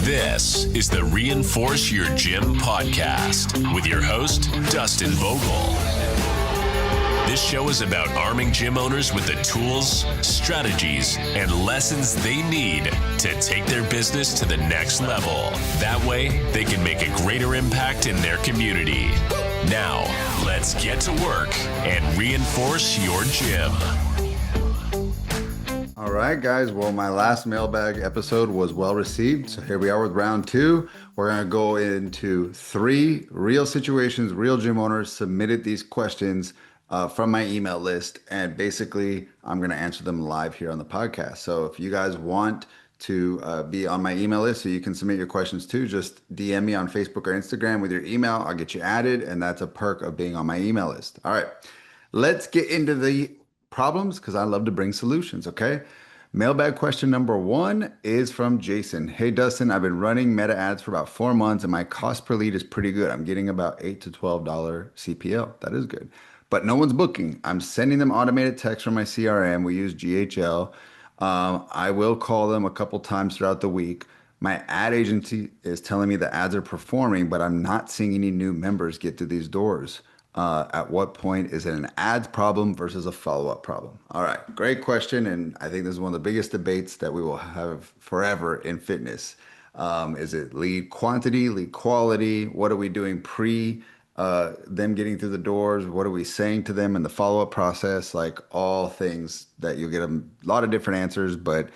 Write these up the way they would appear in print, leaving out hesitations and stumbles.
This is the Reinforce Your Gym podcast with your host, Dustin Vogel. This show is about arming gym owners with the tools, strategies, and lessons they need to take their business to the next level. That way, they can make a greater impact in their community. Now, let's get to work and reinforce your gym. All right, guys. Well, my last mailbag episode was well received. So here we are with round two. We're going to go into 3 real situations. Real gym owners submitted these questions from my email list. And basically, I'm going to answer them live here on the podcast. So if you guys want to be on my email list so you can submit your questions too, just DM me on Facebook or Instagram with your email. I'll get you added. And that's a perk of being on my email list. All right, let's get into the problems because I love to bring solutions, okay? Mailbag question number 1 is from Jason. Hey, Dustin, I've been running meta ads for about 4 months and my cost per lead is pretty good. I'm getting about $8 to $12 CPL. That is good. But no one's booking. I'm sending them automated text from my CRM. We use GHL. I will call them a couple times throughout the week. My ad agency is telling me the ads are performing, but I'm not seeing any new members get through these doors. At what point is it an ads problem versus a follow-up problem? All right, great question. And I think this is one of the biggest debates that we will have forever in fitness. Is it lead quantity, lead quality? What are we doing pre them getting through the doors? What are we saying to them in the follow-up process? Like all things that you'll get a lot of different answers, but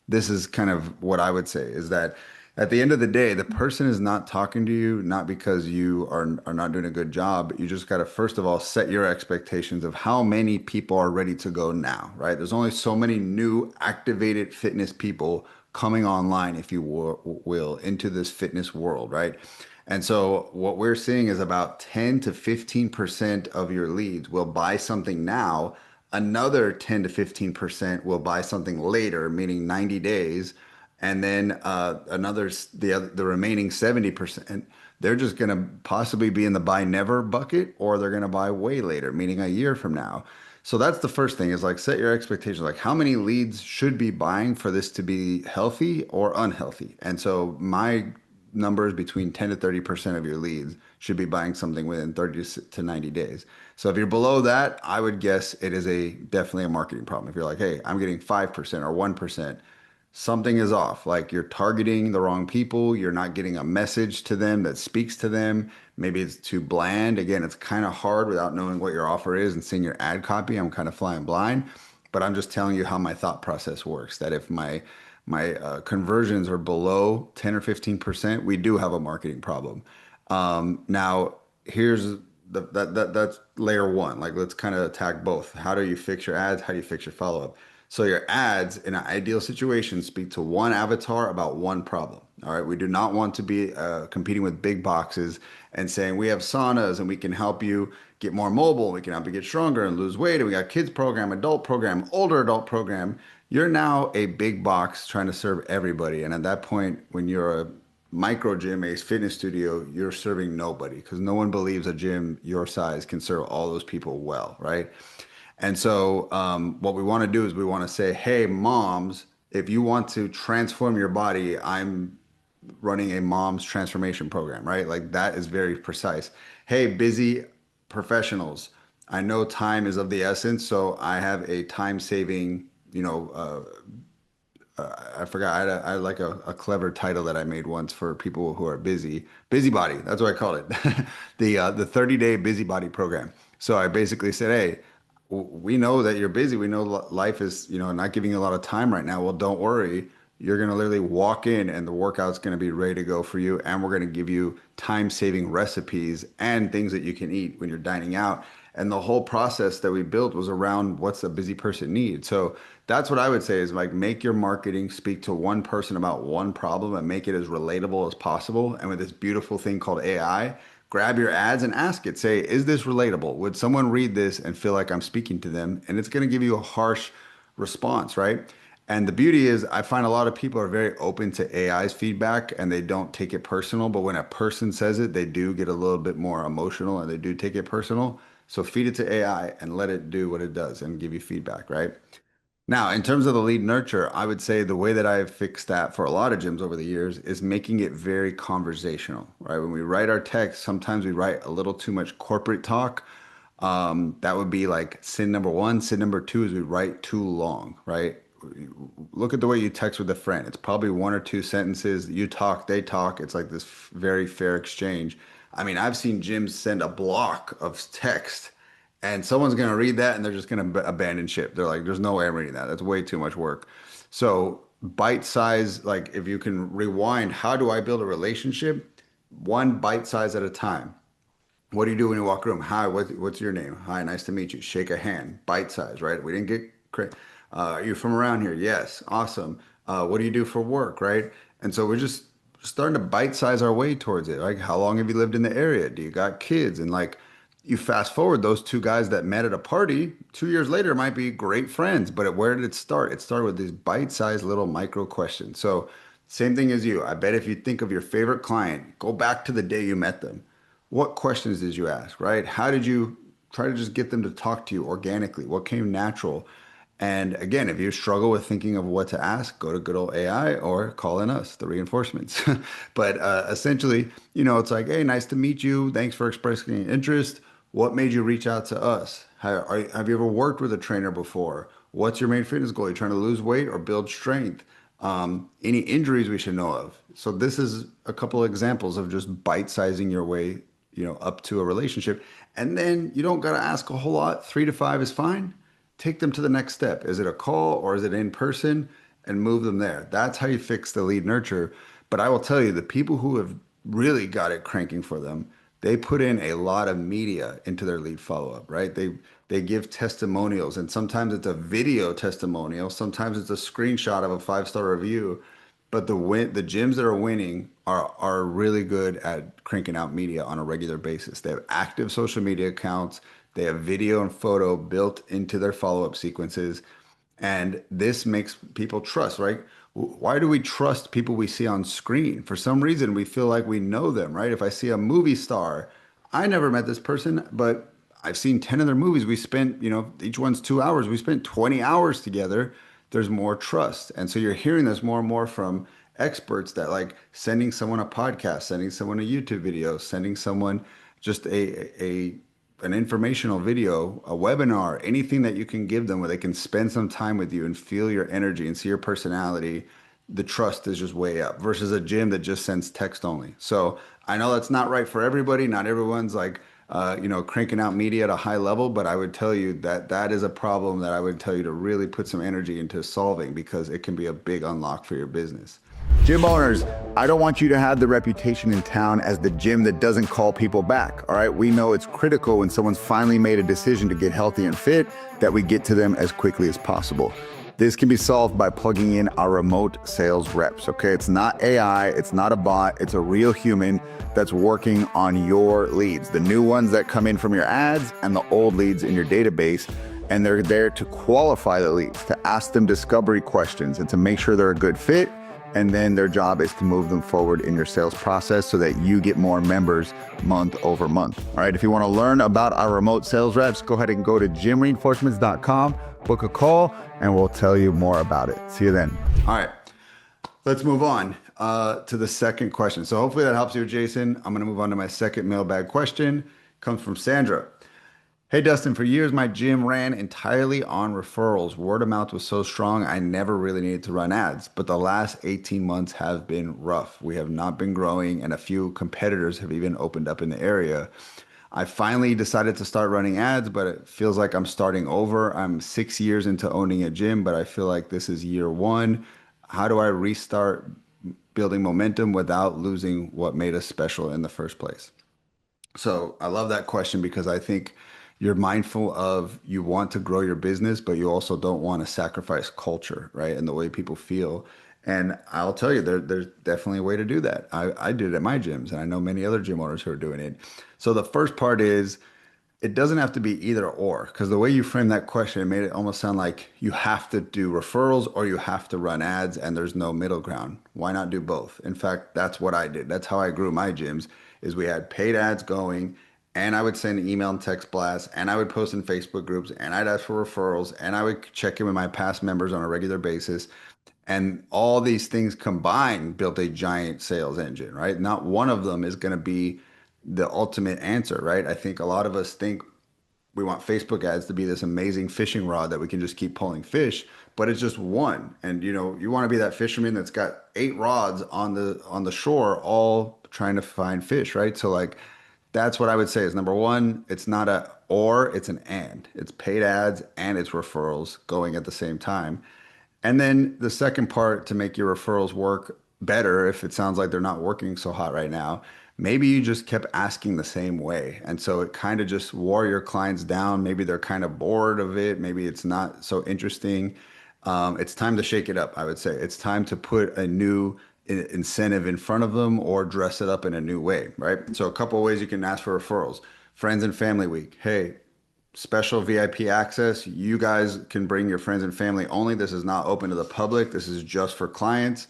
this is kind of what I would say is that at the end of the day, the person is not talking to you, not because you are not doing a good job. You just got to, first of all, set your expectations of how many people are ready to go now, right? There's only so many new activated fitness people coming online, if you will, into this fitness world, right? And so what we're seeing is about 10 to 15% of your leads will buy something now. Another 10 to 15% will buy something later, meaning 90 days. And then the remaining 70%, they're just going to possibly be in the buy never bucket, or they're going to buy way later, meaning a year from now. So that's the first thing is like set your expectations. Like how many leads should be buying for this to be healthy or unhealthy? And so my numbers between 10 to 30% of your leads should be buying something within 30 to 90 days. So if you're below that, I would guess it is definitely a marketing problem. If you're like, hey, I'm getting 5% or 1%. Something is off. Like you're targeting the wrong people. You're not getting a message to them that speaks to them. Maybe it's too bland. Again, it's kind of hard without knowing what your offer is and seeing your ad copy. I'm kind of flying blind, but I'm just telling you how my thought process works. That if my conversions are below 10 or 15%, we do have a marketing problem. Now, here's that's layer 1. Like let's kind of attack both. How do you fix your ads? How do you fix your follow-up? So your ads in an ideal situation speak to one avatar about one problem. All right. We do not want to be competing with big boxes and saying we have saunas and we can help you get more mobile. We can help you get stronger and lose weight. And we got kids program, adult program, older adult program. You're now a big box trying to serve everybody. And at that point, when you're a micro gym, a fitness studio, you're serving nobody because no one believes a gym your size can serve all those people well. Right. And so what we want to do is we want to say, hey, moms, if you want to transform your body, I'm running a mom's transformation program, right? Like that is very precise. Hey, busy professionals, I know time is of the essence. So I have a time saving, I forgot, I had like a clever title that I made once for people who are busybody. That's what I call it. The 30-day busybody program. So I basically said, hey, we know that you're busy. We know life is, not giving you a lot of time right now. Well, don't worry. You're going to literally walk in and the workout's going to be ready to go for you. And we're going to give you time-saving recipes and things that you can eat when you're dining out. And the whole process that we built was around what's a busy person need. So that's what I would say is like make your marketing speak to one person about one problem and make it as relatable as possible. And with this beautiful thing called AI, grab your ads and ask it. Say, is this relatable? Would someone read this and feel like I'm speaking to them? And it's going to give you a harsh response, right? And the beauty is I find a lot of people are very open to AI's feedback and they don't take it personal. But when a person says it, they do get a little bit more emotional and they do take it personal. So feed it to AI and let it do what it does and give you feedback, right? Now, in terms of the lead nurture, I would say the way that I've fixed that for a lot of gyms over the years is making it very conversational, right? When we write our text, sometimes we write a little too much corporate talk. That would be like sin number one. Sin number two is we write too long, right? Look at the way you text with a friend. It's probably one or two sentences. You talk, they talk. It's like this very fair exchange. I mean, I've seen gyms send a block of text and someone's going to read that and they're just going to abandon ship. They're like, there's no way I'm reading that. That's way too much work. So, bite size, like if you can rewind, how do I build a relationship? One bite size at a time. What do you do when you walk a room? Hi, what's your name? Hi, nice to meet you. Shake a hand. Bite size, right? We didn't get are you from around here? Yes. Awesome. What do you do for work, right? And so we're just starting to bite size our way towards it. Like, how long have you lived in the area? Do you got kids? And like, you fast forward those two guys that met at a party 2 years later might be great friends. But where did it start? It started with these bite sized little micro questions. So, same thing as you. I bet if you think of your favorite client, go back to the day you met them. What questions did you ask, right? How did you try to just get them to talk to you organically? What came natural? And again, if you struggle with thinking of what to ask, go to good old AI or call in us, the reinforcements. But essentially, it's like, hey, nice to meet you. Thanks for expressing interest. What made you reach out to us? Have you ever worked with a trainer before? What's your main fitness goal? Are you trying to lose weight or build strength? Any injuries we should know of? So this is a couple of examples of just bite-sizing your way, up to a relationship. And then you don't got to ask a whole lot. 3 to 5 is fine. Take them to the next step. Is it a call or is it in person? And move them there. That's how you fix the lead nurture. But I will tell you, the people who have really got it cranking for them, they put in a lot of media into their lead follow-up, right? They give testimonials, and sometimes it's a video testimonial, sometimes it's a screenshot of a 5-star review. But the gyms that are winning are really good at cranking out media on a regular basis. They have active social media accounts. They have video and photo built into their follow-up sequences. And this makes people trust, right? Why do we trust people we see on screen? For some reason, we feel like we know them, right? If I see a movie star, I never met this person, but I've seen 10 of their movies. We spent, each one's 2 hours. We spent 20 hours together. There's more trust. And so you're hearing this more and more from experts that like sending someone a podcast, sending someone a YouTube video, sending someone just an informational video, a webinar, anything that you can give them where they can spend some time with you and feel your energy and see your personality, the trust is just way up versus a gym that just sends text only. So I know that's not right for everybody. Not everyone's like, cranking out media at a high level, but I would tell you that that is a problem that I would tell you to really put some energy into solving because it can be a big unlock for your business. Gym owners, I don't want you to have the reputation in town as the gym that doesn't call people back, all right? We know it's critical when someone's finally made a decision to get healthy and fit that we get to them as quickly as possible. This can be solved by plugging in our remote sales reps, okay? It's not AI, it's not a bot, it's a real human that's working on your leads, the new ones that come in from your ads and the old leads in your database. And they're there to qualify the leads, to ask them discovery questions and to make sure they're a good fit. And then their job is to move them forward in your sales process so that you get more members month over month. All right, if you want to learn about our remote sales reps, go ahead and go to gymreinforcements.com, book a call, and we'll tell you more about it. See you then. All right, let's move on to the second question. So hopefully that helps you, Jason. I'm going to move on to my second mailbag question. It comes from Sandra. Hey Dustin, for years my gym ran entirely on referrals. Word of mouth was so strong, I never really needed to run ads. But the last 18 months have been rough. We have not been growing, and a few competitors have even opened up in the area. I finally decided to start running ads, but it feels like I'm starting over. I'm 6 years into owning a gym, but I feel like this is year one. How do I restart building momentum without losing what made us special in the first place? So I love that question because I think you're mindful of you want to grow your business, but you also don't want to sacrifice culture, right? And the way people feel. And I'll tell you, there's definitely a way to do that. I did it at my gyms, and I know many other gym owners who are doing it. So the first part is it doesn't have to be either or, because the way you framed that question, it made it almost sound like you have to do referrals or you have to run ads and there's no middle ground. Why not do both? In fact, that's what I did. That's how I grew my gyms, is we had paid ads going and I would send email and text blasts, and I would post in Facebook groups, and I'd ask for referrals, and I would check in with my past members on a regular basis. And all these things combined built a giant sales engine, right? Not one of them is going to be the ultimate answer, right? I think a lot of us think we want Facebook ads to be this amazing fishing rod that we can just keep pulling fish, but it's just one. And you want to be that fisherman that's got 8 rods on the shore, all trying to find fish, right? So like that's what I would say is number one, it's not a or, it's an and. It's paid ads and it's referrals going at the same time. And then the second part to make your referrals work better, if it sounds like they're not working so hot right now, maybe you just kept asking the same way. And so it kind of just wore your clients down. Maybe they're kind of bored of it. Maybe it's not so interesting. It's time to shake it up, I would say. It's time to put a new incentive in front of them or dress it up in a new way, right? So a couple of ways you can ask for referrals. Friends and Family Week. Hey, special VIP access. You guys can bring your friends and family only. This is not open to the public. This is just for clients.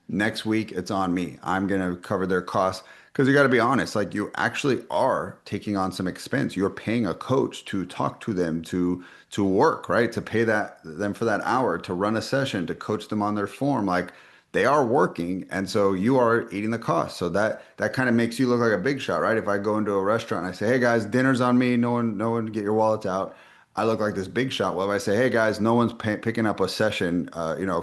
Next week, it's on me. I'm going to cover their costs because you got to be honest. Like you actually are taking on some expense. You're paying a coach to talk to them, to work, right? To pay them for that hour, to run a session, to coach them on their form. Like they are working, and so you are eating the cost. So that kind of makes you look like a big shot, right? If I go into a restaurant and I say, "Hey guys, dinner's on me. No one get your wallets out." I look like this big shot. Well, if I say, "Hey guys, no one's picking up a session,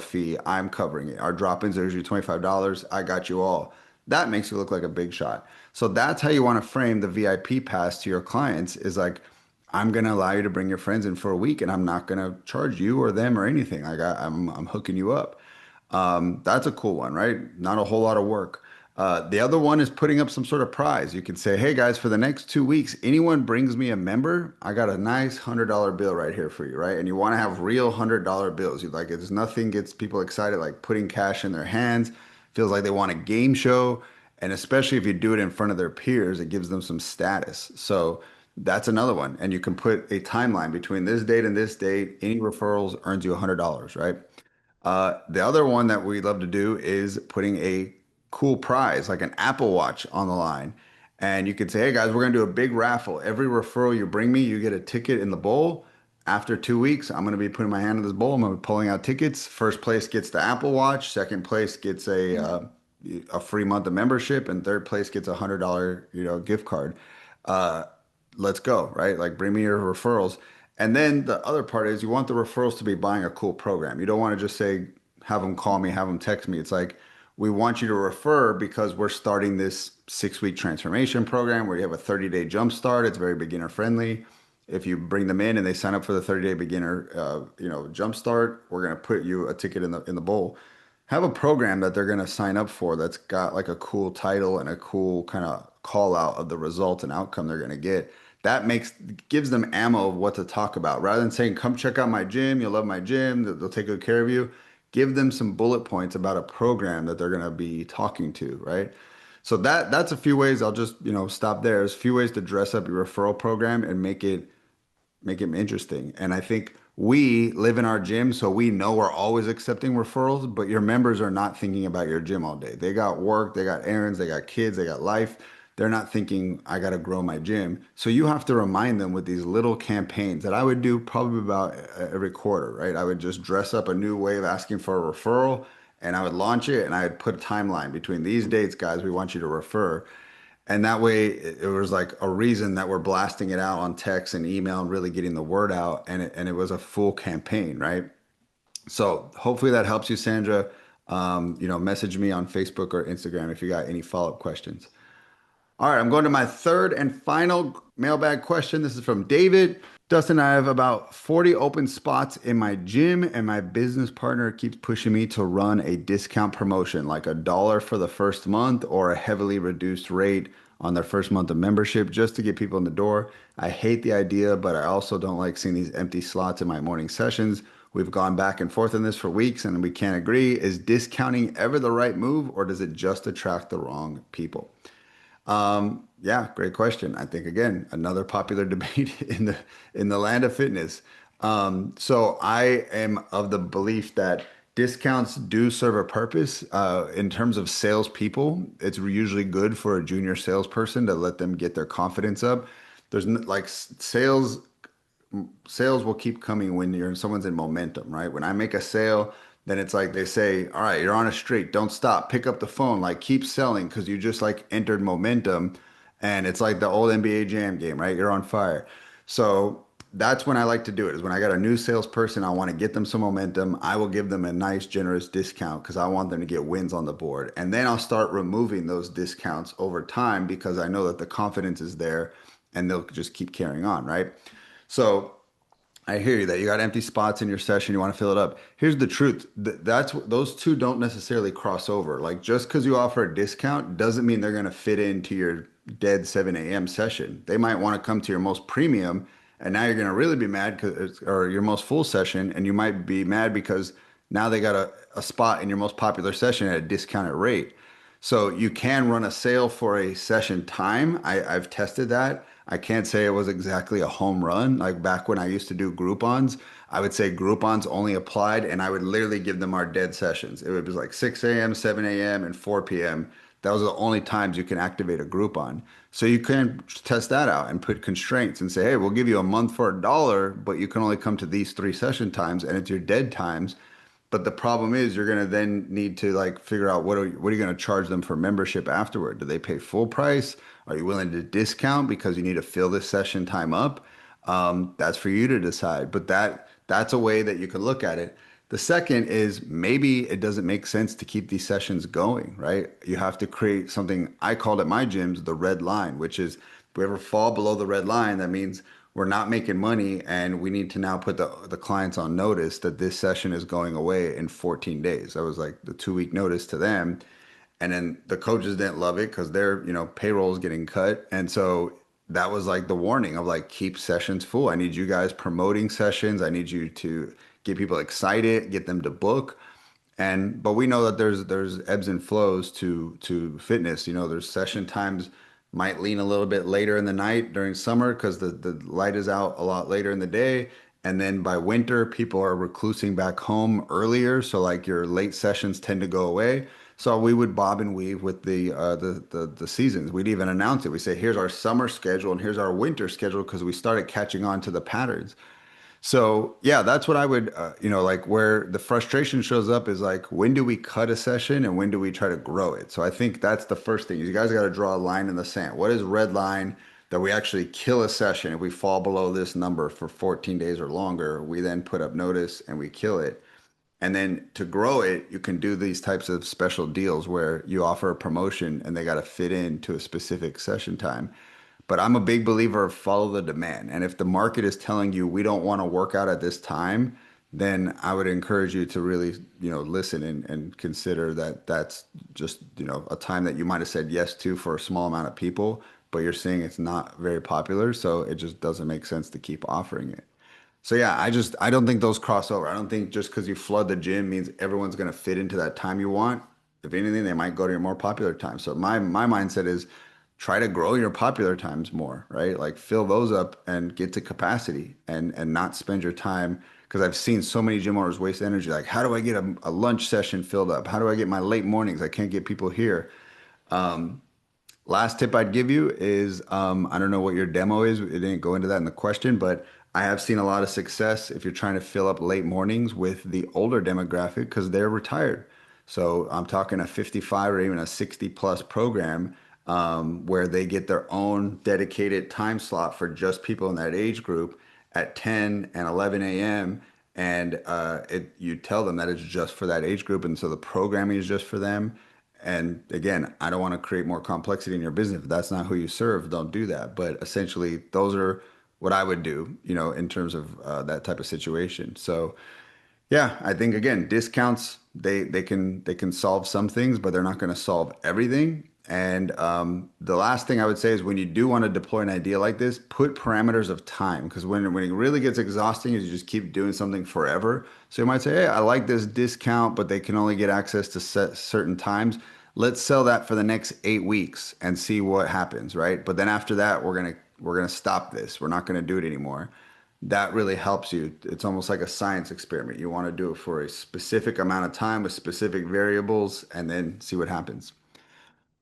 fee. I'm covering it. Our drop-ins are usually $25. I got you all." That makes you look like a big shot. So that's how you want to frame the VIP pass to your clients is like, I'm going to allow you to bring your friends in for a week and I'm not going to charge you or them or anything. Like I'm hooking you up. That's a cool one, right? Not a whole lot of work. The other one is putting up some sort of prize. You can say, hey guys, for the next 2 weeks, anyone brings me a member, I got a nice $100 bill right here for you, right? And you want to have real $100 bills. You like it's nothing gets people excited like putting cash in their hands. Feels like they want a game show. And especially if you do it in front of their peers, it gives them some status. So that's another one. And you can put a timeline between this date and this date. Any referrals earns you $100, right? The other one that we love to do is putting a cool prize, like an Apple Watch on the line. And you could say, hey guys, we're going to do a big raffle. Every referral you bring me, you get a ticket in the bowl. After 2 weeks, I'm going to be putting my hand in this bowl. I'm going to be pulling out tickets. First place gets the Apple Watch. Second place gets a free month of membership. And third place gets a $100, gift card. Uh, let's go, right? Like bring me your referrals. And then the other part is you want the referrals to be buying a cool program. You don't want to just say, have them call me, have them text me. It's like, we want you to refer because we're starting this 6-week transformation program where you have a 30-day jump start. It's very beginner friendly. If you bring them in and they sign up for the 30-day beginner, jump start, we're going to put you a ticket in the bowl. Have a program that they're going to sign up for that's got like a cool title and a cool kind of call out of the result and outcome they're going to get. That gives them ammo of what to talk about rather than saying, come check out my gym. You'll love my gym. They'll take good care of you. Give them some bullet points about a program that they're going to be talking to, right? So that's a few ways. I'll just, stop there. There's a few ways to dress up your referral program and make it interesting. And I think we live in our gym, so we know we're always accepting referrals, but your members are not thinking about your gym all day. They got work, they got errands, they got kids, they got life. They're not thinking, I got to grow my gym. So you have to remind them with these little campaigns that I would do probably about every quarter, right? I would just dress up a new way of asking for a referral and I would launch it and I would put a timeline between these dates, guys, we want you to refer. And that way it was like a reason that we're blasting it out on text and email and really getting the word out. And it was a full campaign, right? So hopefully that helps you, Sandra. Message me on Facebook or Instagram if you got any follow-up questions. All right, I'm going to my third and final mailbag question. This is from David. Dustin, I have about 40 open spots in my gym, and my business partner keeps pushing me to run a discount promotion, like $1 for the first month or a heavily reduced rate on their first month of membership just to get people in the door. I hate the idea, but I also don't like seeing these empty slots in my morning sessions. We've gone back and forth on this for weeks and we can't agree. Is discounting ever the right move, or does it just attract the wrong people? Yeah, great question. I think again, another popular debate in the land of fitness. So I am of the belief that discounts do serve a purpose. In terms of salespeople, it's usually good for a junior salesperson to let them get their confidence up. like sales will keep coming when someone's in momentum, right? When I make a sale, then it's like they say, all right, you're on a streak, don't stop, pick up the phone, like keep selling because you just like entered momentum. And it's like the old NBA Jam game, right? You're on fire. So that's when I like to do it, is when I got a new salesperson, I want to get them some momentum. I will give them a nice, generous discount because I want them to get wins on the board. And then I'll start removing those discounts over time because I know that the confidence is there and they'll just keep carrying on, right? So I hear you that you got empty spots in your session, you want to fill it up. Here's the truth. Those two don't necessarily cross over. Like just because you offer a discount doesn't mean they're going to fit into your dead 7 a.m. session. They might want to come to your most premium and now you're going to really be mad or your most full session and you might be mad because now they got a spot in your most popular session at a discounted rate. So you can run a sale for a session time. I've tested that. I can't say it was exactly a home run. Like back when I used to do Groupons, I would say Groupons only applied and I would literally give them our dead sessions. It would be like 6 a.m., 7 a.m., and 4 p.m. That was the only times you can activate a Groupon. So you can test that out and put constraints and say, hey, we'll give you a month for $1, but you can only come to these 3 session times and it's your dead times. But the problem is you're gonna then need to like figure out what are you gonna charge them for membership afterward? Do they pay full price? Are you willing to discount because you need to fill this session time up? That's for you to decide. But that's a way that you can look at it. The second is maybe it doesn't make sense to keep these sessions going, right? You have to create something I called at my gyms the red line, which is if we ever fall below the red line, that means we're not making money and we need to now put the clients on notice that this session is going away in 14 days. That was like the 2 week notice to them. And then the coaches didn't love it because their, payroll is getting cut. And so that was like the warning of like, keep sessions full. I need you guys promoting sessions. I need you to get people excited, get them to book. But we know that there's ebbs and flows to fitness. There's session times might lean a little bit later in the night during summer because the light is out a lot later in the day. And then by winter, people are reclusing back home earlier. So like your late sessions tend to go away. So we would bob and weave with the seasons. We'd even announce it. We say, here's our summer schedule and here's our winter schedule because we started catching on to the patterns. So yeah, that's what I would, like where the frustration shows up is like, when do we cut a session and when do we try to grow it? So I think that's the first thing. You guys got to draw a line in the sand. What is red line that we actually kill a session? If we fall below this number for 14 days or longer, we then put up notice and we kill it. And then to grow it, you can do these types of special deals where you offer a promotion and they got to fit into a specific session time. But I'm a big believer of follow the demand. And if the market is telling you we don't want to work out at this time, then I would encourage you to really, listen and consider that that's just, a time that you might have said yes to for a small amount of people, but you're seeing it's not very popular. So it just doesn't make sense to keep offering it. So yeah, I don't think those cross over. I don't think just because you flood the gym means everyone's going to fit into that time you want. If anything, they might go to your more popular time. So my mindset is try to grow your popular times more, right? Like fill those up and get to capacity and not spend your time because I've seen so many gym owners waste energy. Like, how do I get a lunch session filled up? How do I get my late mornings? I can't get people here. Last tip I'd give you is I don't know what your demo is. It didn't go into that in the question, but I have seen a lot of success if you're trying to fill up late mornings with the older demographic because they're retired. So I'm talking a 55 or even a 60 plus program where they get their own dedicated time slot for just people in that age group at 10 and 11 a.m. And you tell them that it's just for that age group. And so the programming is just for them. And again, I don't want to create more complexity in your business. If that's not who you serve, don't do that. But essentially, those are what I would do, in terms of that type of situation. So yeah, I think again, discounts they can solve some things, but they're not going to solve everything. And the last thing I would say is when you do want to deploy an idea like this, put parameters of time because when it really gets exhausting is you just keep doing something forever. So you might say, hey, I like this discount, but they can only get access to set certain times. Let's sell that for the next 8 weeks and see what happens, right? But then after that, we're gonna stop this. We're not gonna do it anymore. That really helps you. It's almost like a science experiment. You want to do it for a specific amount of time with specific variables and then see what happens.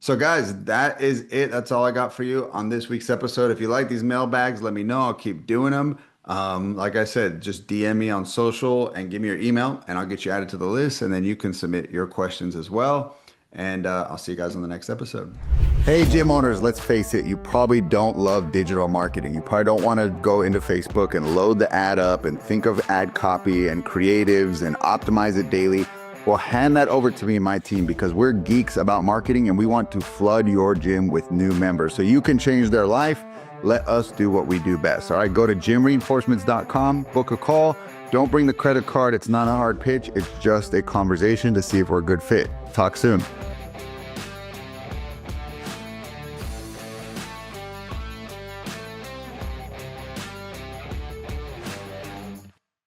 So guys, that is it. That's all I got for you on this week's episode. If you like these mailbags, let me know. I'll keep doing them. Like I said, just DM me on social and give me your email and I'll get you added to the list. And then you can submit your questions as well. And I'll see you guys on the next episode. Hey, gym owners, let's face it. You probably don't love digital marketing. You probably don't want to go into Facebook and load the ad up and think of ad copy and creatives and optimize it daily. Well, hand that over to me and my team because we're geeks about marketing and we want to flood your gym with new members so you can change their life. Let us do what we do best. All right, go to gymreinforcements.com, book a call. Don't bring the credit card. It's not a hard pitch. It's just a conversation to see if we're a good fit. Talk soon.